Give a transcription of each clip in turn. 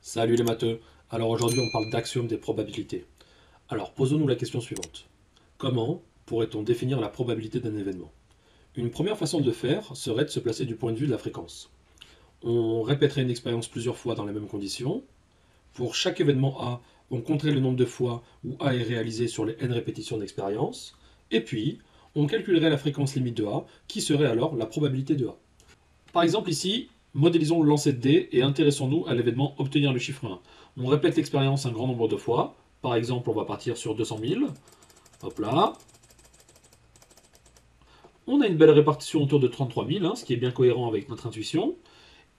Salut les matheux. Alors aujourd'hui on parle d'axiome des probabilités. Alors posons-nous la question suivante. Comment pourrait-on définir la probabilité d'un événement? Une première façon de le faire serait de se placer du point de vue de la fréquence. On répéterait une expérience plusieurs fois dans les mêmes conditions. Pour chaque événement A, on compterait le nombre de fois où A est réalisé sur les n répétitions d'expérience. Et puis, on calculerait la fréquence limite de A, qui serait alors la probabilité de A. Par exemple ici, modélisons le lancer de dés et intéressons-nous à l'événement obtenir le chiffre 1. On répète l'expérience un grand nombre de fois. Par exemple, on va partir sur 200 000. Hop là. On a une belle répartition autour de 33 000, ce qui est bien cohérent avec notre intuition.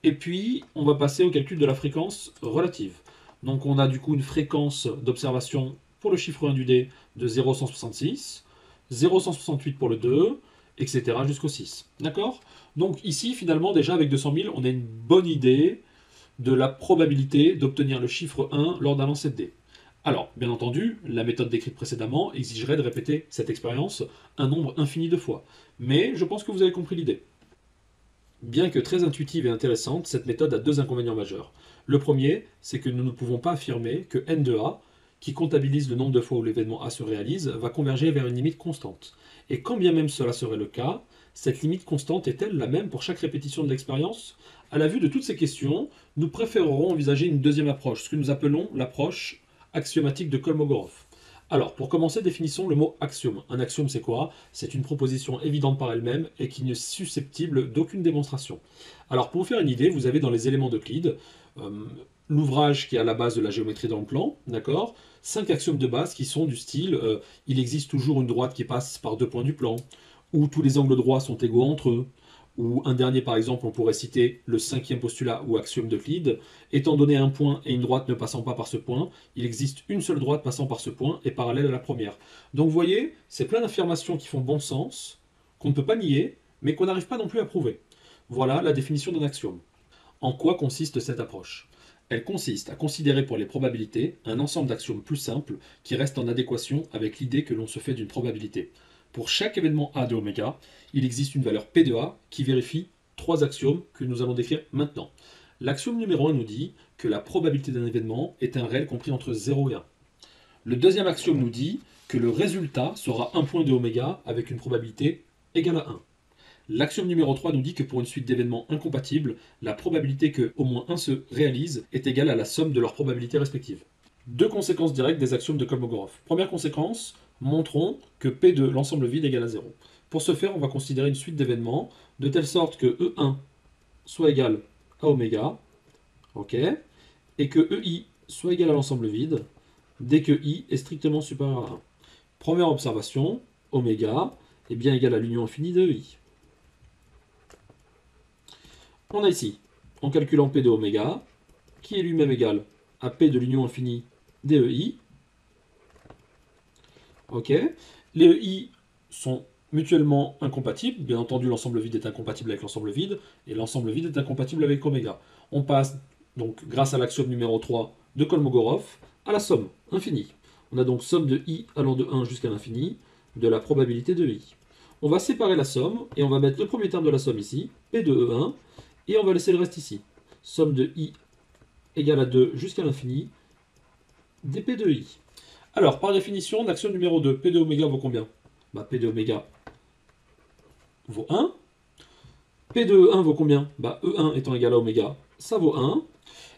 Et puis, on va passer au calcul de la fréquence relative. Donc on a du coup une fréquence d'observation pour le chiffre 1 du dé de 0,166, 0,168 pour le 2, etc. jusqu'au 6. D'accord? Donc ici, finalement, déjà avec 200 000, on a une bonne idée de la probabilité d'obtenir le chiffre 1 lors d'un lancer de dés. Alors, bien entendu, la méthode décrite précédemment exigerait de répéter cette expérience un nombre infini de fois. Mais je pense que vous avez compris l'idée. Bien que très intuitive et intéressante, cette méthode a deux inconvénients majeurs. Le premier, c'est que nous ne pouvons pas affirmer que n de a, qui comptabilise le nombre de fois où l'événement A se réalise, va converger vers une limite constante. Et quand bien même cela serait le cas, cette limite constante est-elle la même pour chaque répétition de l'expérience? À la vue de toutes ces questions, nous préférerons envisager une deuxième approche, ce que nous appelons l'approche axiomatique de Kolmogorov. Alors, pour commencer, définissons le mot axiome. Un axiome, c'est quoi? C'est une proposition évidente par elle-même et qui n'est susceptible d'aucune démonstration. Alors, pour vous faire une idée, vous avez dans les éléments d'Euclide euh, l'ouvrage qui est à la base de la géométrie dans le plan, d'accord? 5 axiomes de base qui sont du style il existe toujours une droite qui passe par deux points du plan, ou tous les angles droits sont égaux entre eux, ou un dernier par exemple, on pourrait citer le cinquième postulat ou axiome d'Euclide. Étant donné un point et une droite ne passant pas par ce point, il existe une seule droite passant par ce point et parallèle à la première. Donc vous voyez, c'est plein d'affirmations qui font bon sens, qu'on ne peut pas nier, mais qu'on n'arrive pas non plus à prouver. Voilà la définition d'un axiome. En quoi consiste cette approche? Elle consiste à considérer pour les probabilités un ensemble d'axiomes plus simples qui restent en adéquation avec l'idée que l'on se fait d'une probabilité. Pour chaque événement A de oméga, il existe une valeur P de A qui vérifie trois axiomes que nous allons décrire maintenant. L'axiome numéro 1 nous dit que la probabilité d'un événement est un réel compris entre 0 et 1. Le deuxième axiome nous dit que le résultat sera un point de oméga avec une probabilité égale à 1. L'axiome numéro 3 nous dit que pour une suite d'événements incompatibles, la probabilité que au moins un se réalise est égale à la somme de leurs probabilités respectives. Deux conséquences directes des axiomes de Kolmogorov. Première conséquence, montrons que P de l'ensemble vide égale à 0. Pour ce faire, on va considérer une suite d'événements de telle sorte que E1 soit égal à oméga, ok, et que EI soit égal à l'ensemble vide dès que I est strictement supérieur à 1. Première observation, oméga est bien égal à l'union infinie de EI. On a ici, en calculant P de oméga, qui est lui-même égal à P de l'union infinie des EI. Ok. Les EI sont mutuellement incompatibles. Bien entendu, l'ensemble vide est incompatible avec l'ensemble vide, et l'ensemble vide est incompatible avec oméga. On passe donc, grâce à l'axiome numéro 3 de Kolmogorov, à la somme infinie. On a donc somme de I allant de 1 jusqu'à l'infini de la probabilité de I. On va séparer la somme, et on va mettre le premier terme de la somme ici, P de E1, et on va laisser le reste ici. Somme de I égale à 2 jusqu'à l'infini dp de I. Alors, par définition, l'axiome numéro 2, P de oméga vaut combien? P de oméga vaut 1. P de E1 vaut combien? E1 étant égal à oméga, ça vaut 1.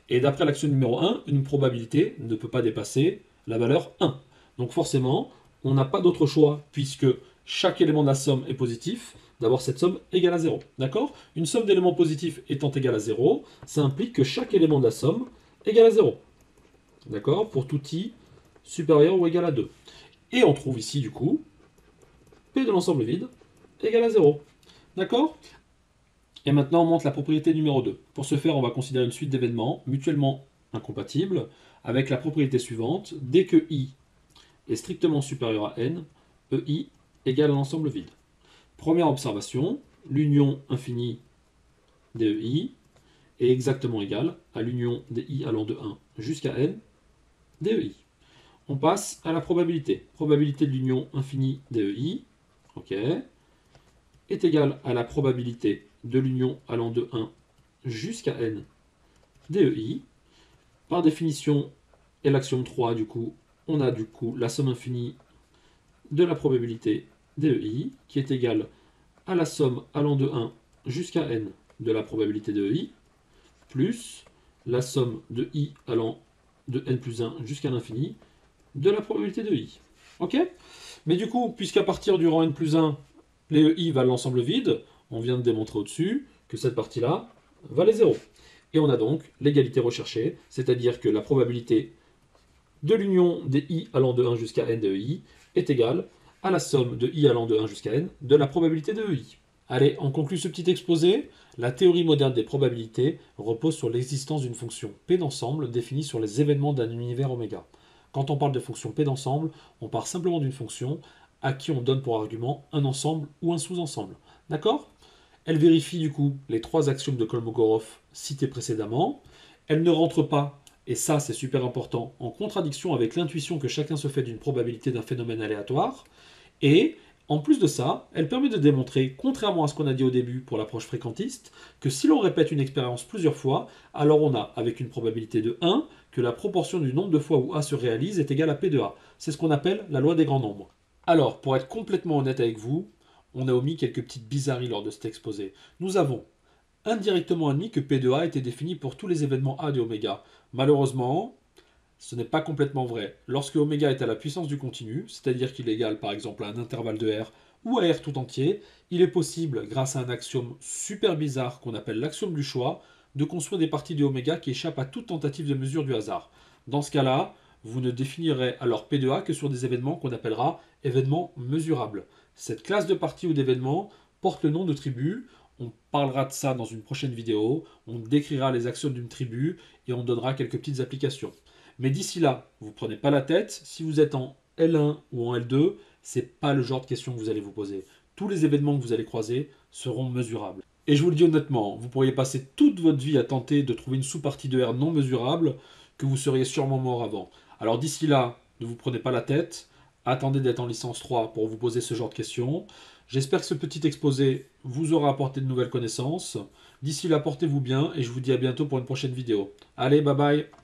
Et d'après l'axiome numéro 1, une probabilité ne peut pas dépasser la valeur 1. Donc forcément, on n'a pas d'autre choix, puisque chaque élément de la somme est positif, d'avoir cette somme égale à 0. D'accord? Une somme d'éléments positifs étant égale à 0, ça implique que chaque élément de la somme est égal à 0. D'accord? Pour tout i supérieur ou égal à 2. Et on trouve ici, du coup, P de l'ensemble vide égale à 0. D'accord? Et maintenant, on montre la propriété numéro 2. Pour ce faire, on va considérer une suite d'événements mutuellement incompatibles avec la propriété suivante. Dès que i est strictement supérieur à n, ei égale à l'ensemble vide. Première observation, l'union infinie des ei est exactement égale à l'union des i allant de 1 jusqu'à n des ei. On passe à la probabilité. Probabilité de l'union infinie des ei, ok, est égale à la probabilité de l'union allant de 1 jusqu'à n des ei. Par définition, et l'axiome 3, du coup, on a du coup la somme infinie de la probabilité DEI, qui est égale à la somme allant de 1 jusqu'à n de la probabilité de i, plus la somme de i allant de n plus 1 jusqu'à l'infini de la probabilité de i. Ok? Mais du coup, puisqu'à partir du rang n plus 1, les i valent l'ensemble vide, on vient de démontrer au-dessus que cette partie-là valait 0. Et on a donc l'égalité recherchée, c'est-à-dire que la probabilité de l'union des i allant de 1 jusqu'à n de i est égale à la somme de i allant de 1 jusqu'à n de la probabilité de i. Allez, on conclut ce petit exposé. La théorie moderne des probabilités repose sur l'existence d'une fonction P d'ensemble définie sur les événements d'un univers oméga. Quand on parle de fonction P d'ensemble, on parle simplement d'une fonction à qui on donne pour argument un ensemble ou un sous-ensemble. D'accord? Elle vérifie du coup les trois axiomes de Kolmogorov cités précédemment. Elle ne rentre pas, et ça c'est super important, en contradiction avec l'intuition que chacun se fait d'une probabilité d'un phénomène aléatoire. Et en plus de ça, elle permet de démontrer, contrairement à ce qu'on a dit au début pour l'approche fréquentiste, que si l'on répète une expérience plusieurs fois, alors on a, avec une probabilité de 1, que la proportion du nombre de fois où A se réalise est égale à P de A. C'est ce qu'on appelle la loi des grands nombres. Alors, pour être complètement honnête avec vous, on a omis quelques petites bizarreries lors de cet exposé. Nous avons indirectement admis que P de A était défini pour tous les événements A de oméga. Malheureusement, ce n'est pas complètement vrai. Lorsque oméga est à la puissance du continu, c'est-à-dire qu'il est égal par exemple à un intervalle de R ou à R tout entier, il est possible, grâce à un axiome super bizarre qu'on appelle l'axiome du choix, de construire des parties de oméga qui échappent à toute tentative de mesure du hasard. Dans ce cas-là, vous ne définirez alors P de A que sur des événements qu'on appellera événements mesurables. Cette classe de parties ou d'événements porte le nom de tribu. On parlera de ça dans une prochaine vidéo, on décrira les axiomes d'une tribu et on donnera quelques petites applications. Mais d'ici là, vous ne prenez pas la tête. Si vous êtes en L1 ou en L2, c'est pas le genre de question que vous allez vous poser. Tous les événements que vous allez croiser seront mesurables. Et je vous le dis honnêtement, vous pourriez passer toute votre vie à tenter de trouver une sous-partie de R non mesurable, que vous seriez sûrement mort avant. Alors d'ici là, ne vous prenez pas la tête. Attendez d'être en licence 3 pour vous poser ce genre de questions. J'espère que ce petit exposé vous aura apporté de nouvelles connaissances. D'ici là, portez-vous bien et je vous dis à bientôt pour une prochaine vidéo. Allez, bye bye!